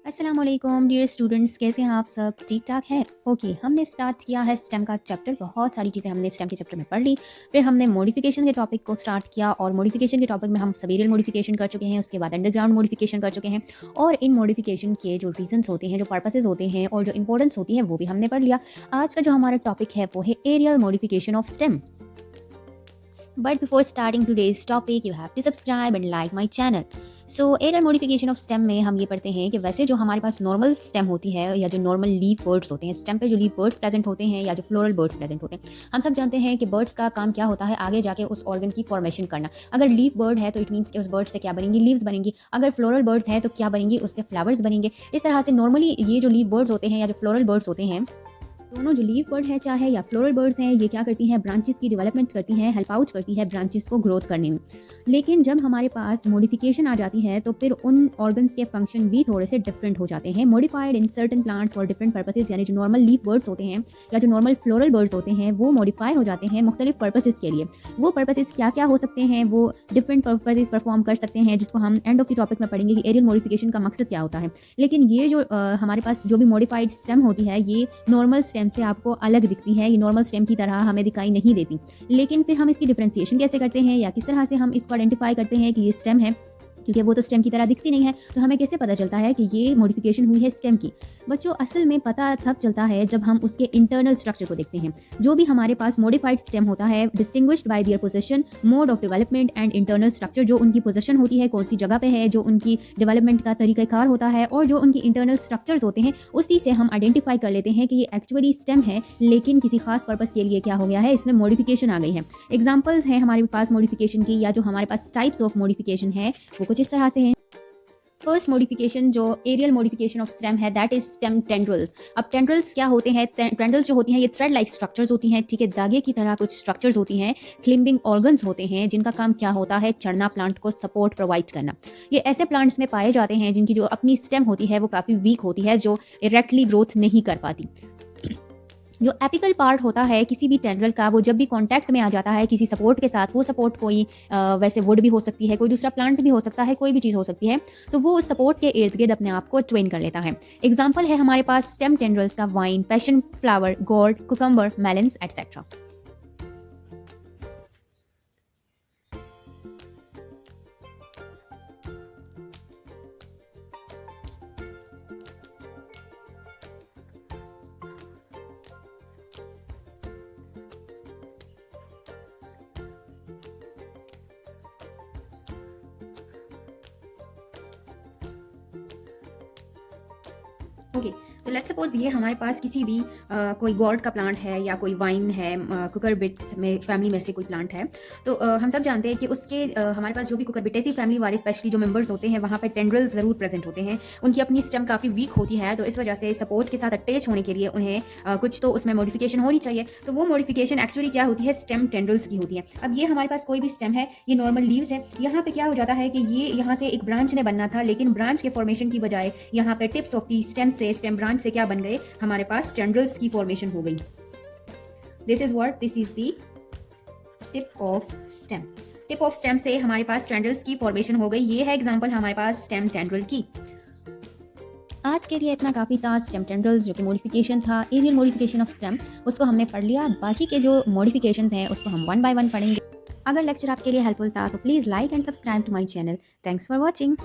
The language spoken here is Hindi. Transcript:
अस्सलाम वालेकुम डियर स्टूडेंट्स, कैसे हैं आप सब? ठीक ठाक है? ओके, हमने स्टार्ट किया है स्टेम का चैप्टर। बहुत सारी चीज़ें हमने स्टेम के चैप्टर में पढ़ ली। फिर हमने मॉडिफिकेशन के टॉपिक को स्टार्ट किया और मॉडिफिकेशन के टॉपिक में हम सबेरियल मॉडिफिकेशन कर चुके हैं, उसके बाद अंडरग्राउंड मॉडिफिकेशन कर चुके हैं और इन मॉडिफिकेशन के जो रीजंस होते हैं, जो पर्पसेस होते हैं और जो इंपॉर्टेंस होती है वो भी हमने पढ़ लिया। आज का जो हमारा टॉपिक है वो है aerial modification of stem. But before starting today's topic, you have to subscribe and like my channel. So aerial modification of stem में हम ये पढ़ते हैं कि वैसे जो हमारे पास नॉर्मल स्टेम होती है या जो नॉर्मल लीफ बर्ड्स होते हैं, स्टेम पे जो लीफ बर्ड्स प्रेजेंट होते हैं या जो फ्लोरल बर्ड्स प्रेजेंट होते हैं, हम सब जानते हैं कि बर्ड्स का काम क्या होता है, आगे जाके उस ऑर्गन की फॉर्मेशन करना। अगर लीफ बर्ड है तो इट मीन्स कि उस बर्ड से क्या बनेंगी, लीव्स बनेंगी। अगर फ्लोरल बर्ड्स हैं तो क्या बनेंगी, उससे फ्लावर्स बनेंगे। इस तरह से नॉर्मली ये जो लीफ बर्ड्स होते हैं या जो फ्लोरल बर्ड्स होते हैं, दोनों जो लीफ बर्ड है चाहे या फ्लोरल बर्ड्स हैं, ये क्या करती हैं, ब्रांचेस की डेवलपमेंट करती हैं, हेल्प आउट करती है ब्रांचेस को ग्रोथ करने में। लेकिन जब हमारे पास मॉडिफिकेशन आ जाती है तो फिर उन ऑर्गन्स के फंक्शन भी थोड़े से डिफरेंट हो जाते हैं। Modified in certain plants for different purposes, यानी जो नॉर्मल लीफ बर्ड्स होते हैं या जो नॉर्मल फ्लोरल बर्ड्स होते हैं वो मॉडिफाई हो जाते हैं मुख्तलिफ पर्पसेस के लिए। वो पर्पसेस क्या क्या हो सकते हैं, वो डिफरेंट पर्पसेस परफॉर्म कर सकते हैं, जिसको हम एंड ऑफ द टॉपिक में पढ़ेंगे कि एरियल मॉडिफिकेशन का मकसद क्या होता है। लेकिन ये जो हमारे पास जो भी मॉडिफाइड स्टेम होती है ये नॉर्मल स्टेम से आपको अलग दिखती है, ये नॉर्मल स्टेम की तरह हमें दिखाई नहीं देती। लेकिन फिर हम इसकी डिफरेंशिएशन कैसे करते हैं या किस तरह से हम इसको आइडेंटिफाई करते हैं कि ये स्टेम है, क्योंकि वो तो स्टेम की तरह दिखती नहीं है, तो हमें कैसे पता चलता है कि ये मॉडिफिकेशन हुई है स्टेम की? बच्चों, असल में पता तब चलता है जब हम उसके इंटरनल स्ट्रक्चर को देखते हैं। जो भी हमारे पास मॉडिफाइड स्टेम होता है, distinguished by their position, mode of development and internal structure, जो उनकी पोजीशन होती है, कौन सी जगह पे है, जो उनकी डेवलपमेंट का तरीक़ाकार होता है और जो उनकी इंटरनल स्ट्रक्चर्स होते हैं, उसी से हम आइडेंटिफाई कर लेते हैं कि ये एक्चुअली स्टेम है, लेकिन किसी खास पर्पस के लिए क्या हो गया है, इसमें मॉडिफिकेशन आ गई है। एग्जाम्पल्स हैं हमारे पास मॉडिफिकेशन की, या जो हमारे पास टाइप्स ऑफ मॉडिफिकेशन है वो कुछ इस तरह से हैं। फर्स्ट मॉडिफिकेशन जो एरियल मॉडिफिकेशन ऑफ स्टेम है, दैट इज स्टेम टेंड्रल्स। अब टेंड्रल्स क्या होते हैं? टेंड्रल्स जो होती हैं ये थ्रेड लाइक स्ट्रक्चर्स होती हैं, ठीक है, धागे की तरह कुछ स्ट्रक्चर्स होती हैं, क्लिम्बिंग ऑर्गन्स होते हैं, जिनका काम क्या होता है, चढ़ना, प्लांट को सपोर्ट प्रोवाइड करना। ये ऐसे प्लांट्स में पाए जाते हैं जिनकी जो अपनी स्टेम होती है वो काफ़ी वीक होती है, जो इरेक्टली ग्रोथ नहीं कर पाती। जो एपिकल पार्ट होता है किसी भी टेंड्रल का, वो जब भी कांटेक्ट में आ जाता है किसी सपोर्ट के साथ, वो सपोर्ट कोई वैसे वुड भी हो सकती है, कोई दूसरा प्लांट भी हो सकता है, कोई भी चीज़ हो सकती है, तो वो उस सपोर्ट के इर्द गिर्द अपने आप को ट्विन कर लेता है। एग्जाम्पल है हमारे पास स्टेम टेंड्रल्स का wine, passion flower, gourd, cucumber, melons etcetera. Okay, तो लेट्स सपोज ये हमारे पास किसी भी कोई गॉर्ड का प्लांट है या कोई वाइन है, कुकरबिट्स में फैमिली में से कोई प्लांट है। तो हम सब जानते हैं कि उसके हमारे पास जो भी कुकरबिटेसी फैमिली वाले स्पेशली जो मेंबर्स होते हैं वहाँ पे टेंड्रल्स ज़रूर प्रेजेंट होते हैं। उनकी अपनी स्टेम काफ़ी वीक होती है, तो इस वजह से सपोर्ट के साथ अटैच होने के लिए उन्हें कुछ तो उसमें मॉडिफिकेशन होनी चाहिए। तो वो मॉडिफिकेशन एक्चुअली क्या होती है, स्टेम टेंड्रल्स की होती है। अब ये हमारे पास कोई भी स्टेम है, ये नॉर्मल लीव्स है, यहाँ पे क्या हो जाता है कि ये यहाँ से एक ब्रांच ने बनना था, लेकिन ब्रांच के फॉर्मेशन की बजाय यहाँ पे टिप्स ऑफ दी स्टेम से, स्टेम ब्रांच से क्या बन गए, हमारे पास टेंड्रल्स की फॉर्मेशन हो गई। This is the tip of stem. Tip of stem से हमारे पास टेंड्रल्स की फॉर्मेशन हो गई। ये है एग्जांपल हमारे पास स्टेम टेंड्रल की। आज के लिए इतना काफ़ी था। स्टेम टेंड्रल्स जो कि मॉडिफिकेशन था, एरियल मॉडिफिकेशन ऑफ स्टेम, उसको हमने पढ़ लिया। बाकी के जो मॉडिफिकेशंस हैं उसको हम वन बाय वन पढ़ेंगे। अगर लेक्चर आपके लिए हेल्पफुल था तो please like and subscribe to my channel. Thanks for watching.